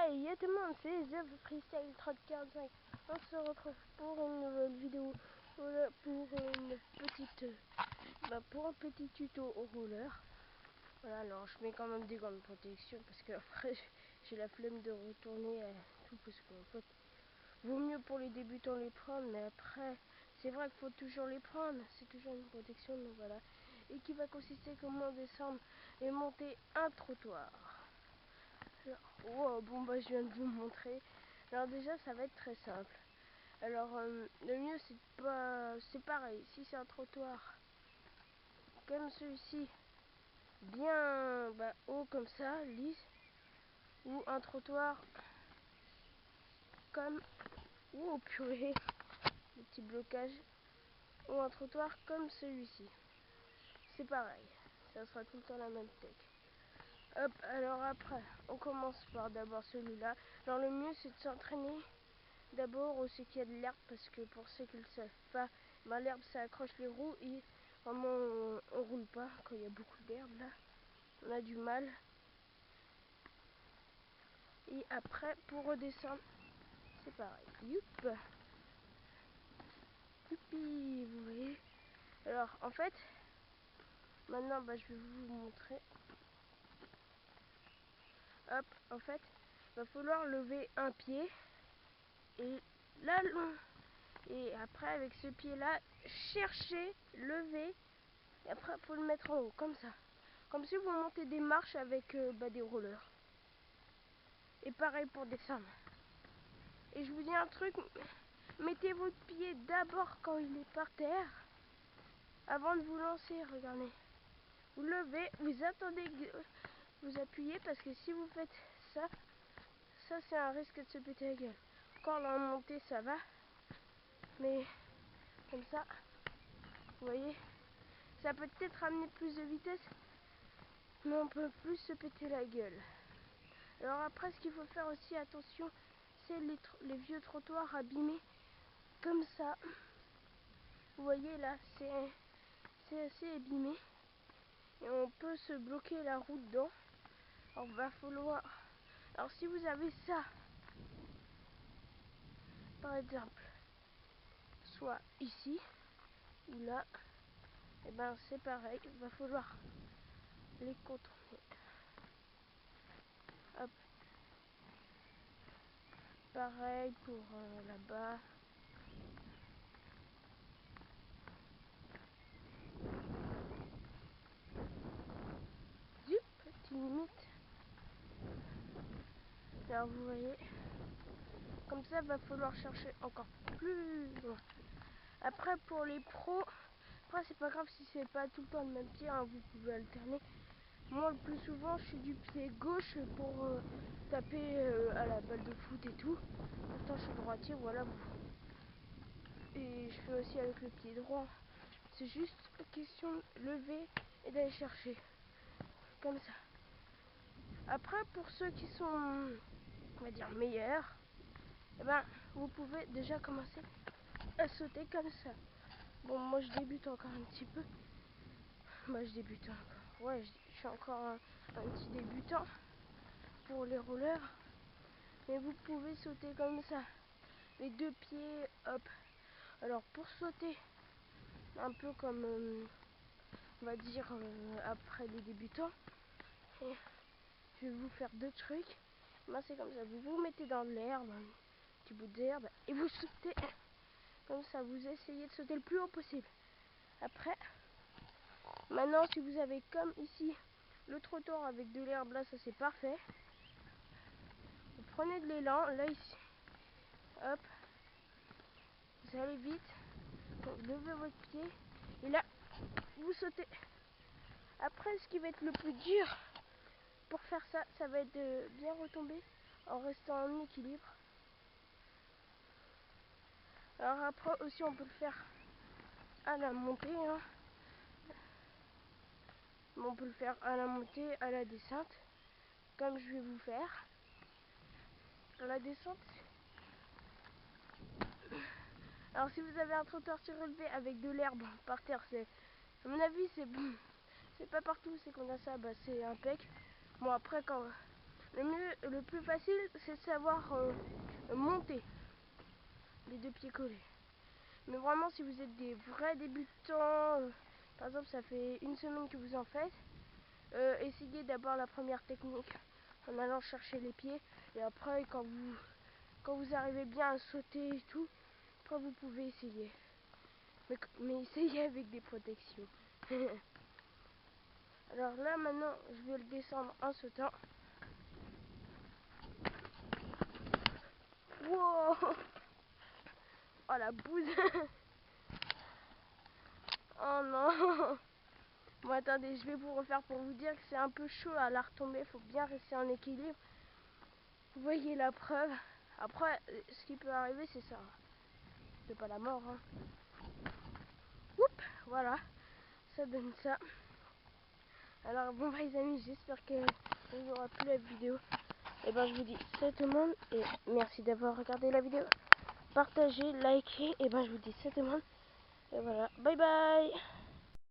Hey, y'a tout le monde, c'est The Freestyle 3045. On se retrouve pour une nouvelle vidéo. Voilà, pour une petite, pour un petit tuto au roller. Voilà, alors je mets quand même des gants de protection parce que après j'ai la flemme de retourner tout parce qu'en fait, vaut mieux pour les débutants les prendre, mais après, c'est vrai qu'il faut toujours les prendre. C'est toujours une protection, donc voilà. Et qui va consister comment descendre et monter un trottoir. Alors, bon bah je viens de vous montrer. Alors déjà ça va être très simple. Alors le mieux c'est pareil. Si c'est un trottoir comme celui-ci, bien haut comme ça, lisse, ou un trottoir comme purée, le petit blocage, ou un trottoir comme celui-ci. C'est pareil, ça sera tout le temps la même technique. Hop, alors après, on commence par d'abord celui-là. Alors le mieux c'est de s'entraîner d'abord où c'est qu'il y a de l'herbe, parce que pour ceux qui ne le savent pas, l'herbe ça accroche les roues et vraiment on roule pas quand il y a beaucoup d'herbe là. On a du mal. Et après pour redescendre, c'est pareil. Youp. Youpi, vous voyez. Alors en fait, maintenant je vais vous montrer. Hop, en fait, il va falloir lever un pied et là, et après avec ce pied là, chercher, lever, et après il faut le mettre en haut, comme ça. Comme si vous montez des marches avec des rollers. Et pareil pour descendre. Et je vous dis un truc, mettez votre pied d'abord quand il est par terre, avant de vous lancer, regardez. Vous levez, vous attendez que vous appuyez, parce que si vous faites ça c'est un risque de se péter la gueule. Quand la montée ça va, mais comme ça, vous voyez, ça peut peut-être amener plus de vitesse, mais on peut plus se péter la gueule. Alors après, ce qu'il faut faire aussi attention, c'est les vieux trottoirs abîmés comme ça. Vous voyez là, c'est assez abîmé et on peut se bloquer la roue dedans. Alors va falloir, alors si vous avez ça, par exemple, soit ici ou là, et c'est pareil, il va falloir les contourner. Hop. Pareil pour là-bas. Petite limite. Alors vous voyez, comme ça va falloir chercher encore plus loin. Après pour les pros, après c'est pas grave si c'est pas tout le temps le même pied, hein, vous pouvez alterner. Moi le plus souvent je suis du pied gauche pour taper à la balle de foot et tout. Pourtant je suis droitier, voilà vous. Et je fais aussi avec le pied droit. C'est juste question de lever et d'aller chercher. Comme ça. Après pour ceux qui sont, on va dire, meilleurs, vous pouvez déjà commencer à sauter comme ça. Bon, moi je débute encore un petit peu. Je débute encore. Ouais, je suis encore un petit débutant pour les rollers. Mais vous pouvez sauter comme ça. Les deux pieds, hop. Alors pour sauter, un peu comme, on va dire, après les débutants, et je vais vous faire deux trucs. C'est comme ça. Vous vous mettez dans l'herbe, un petit bout d'herbe, et vous sautez. Comme ça, vous essayez de sauter le plus haut possible. Après, maintenant, si vous avez comme ici le trottoir avec de l'herbe, là, ça c'est parfait. Vous prenez de l'élan, là ici, hop, vous allez vite, vous levez votre pied, et là, vous sautez. Après, ce qui va être le plus dur pour faire ça, ça va être de bien retomber en restant en équilibre. Alors après aussi, on peut le faire à la montée, hein. On peut le faire à la montée, à la descente, comme je vais vous faire. À la descente. Alors si vous avez un trottoir surélevé avec de l'herbe par terre, à mon avis c'est pas partout c'est qu'on a ça, c'est impec. Bon après Le plus facile, c'est de savoir monter les deux pieds collés. Mais vraiment, si vous êtes des vrais débutants, par exemple, ça fait une semaine que vous en faites, essayez d'abord la première technique en allant chercher les pieds. Et après, quand vous arrivez bien à sauter et tout, après vous pouvez essayer. Mais essayez avec des protections. Alors là, maintenant, je vais le descendre en sautant. Wow! Oh la bouse! Oh non! Bon, attendez, je vais vous refaire pour vous dire que c'est un peu chaud à la retomber. Il faut bien rester en équilibre. Vous voyez la preuve. Après, ce qui peut arriver, c'est ça. C'est pas la mort, hein. Oups! Voilà. Ça donne ça. Alors, bon, bah, les amis, j'espère que vous aura plu la vidéo. Et ben, je vous dis salut tout le monde. Et merci d'avoir regardé la vidéo. Partagez, likez. Et ben, je vous dis salut tout le monde. Et voilà. Bye bye!